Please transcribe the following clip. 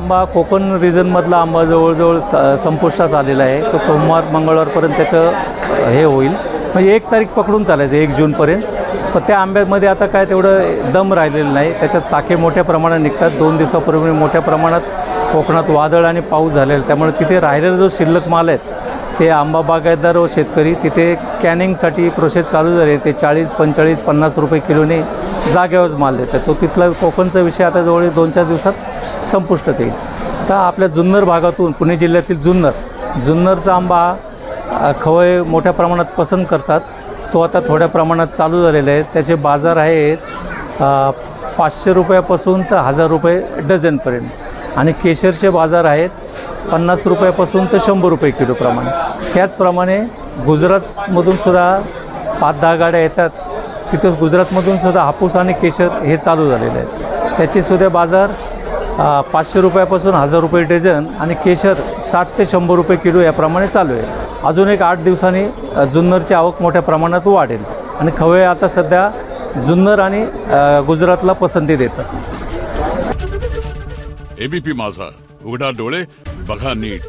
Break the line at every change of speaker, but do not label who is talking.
आंबा कोकण रिजनमधला आंबा जवळजवळ संपुष्टात आलेला आहे. तो सोमवार मंगळवारपर्यंत त्याचं हे होईल, म्हणजे 1 तारीख पकडून चालायचं 1 जूनपर्यंत. पण त्या आंब्यामध्ये आता काय तेवढं दम राहिलेलं नाही. त्याच्यात साखे मोठ्या प्रमाणात निघतात. 2 दिवसापूर्वी मोठ्या प्रमाणात कोकणात वादळ आणि पाऊस झालेला, त्यामुळे तिथे राहिलेला जो शिल्लक माल आहेत ते आंबा बागायतदार व शेतकरी तिथे कॅनिंगसाठी प्रोसेस चालू झाले. ते 40, 45, 50 रुपये किलोने जागेवरच माल देतात. तो तिथला कोकणचा विषय आता जवळ 2-4 दिवसात संपुष्टात येईल. तर आपल्या जुन्नर भागातून पुणे जिल्ह्यातील जुन्नरचा आंबा खवय मोठ्या प्रमाणात पसंत करतात. तो आता थोड्या प्रमाणात चालू झालेला आहे. त्याचे बाजार आहेत 500 रुपयापासून तर 1000 रुपये डझनपर्यंत. आणि केशरचे बाजार आहेत 50 रुपयापासून तर 100 रुपये किलोप्रमाणे. त्याचप्रमाणे गुजरातमधून सुद्धा 5-10 गाड्या येतात. तिथं गुजरातमधून सुद्धा हापूस आणि केशर हे चालू झालेले आहेत. त्याचेसुद्धा बाजार 500 रुपयापासून 1000 रुपये डझन आणि केशर 60 ते 100 रुपये किलो याप्रमाणे चालू आहे. अजून एक 8 दिवसांनी जुन्नरची आवक मोठ्या प्रमाणात वाढेल आणि खवय आता सध्या जुन्नर आणि गुजरातला पसंती देतात.
एबीपी माझा, उघडा डोळे बघा नीट.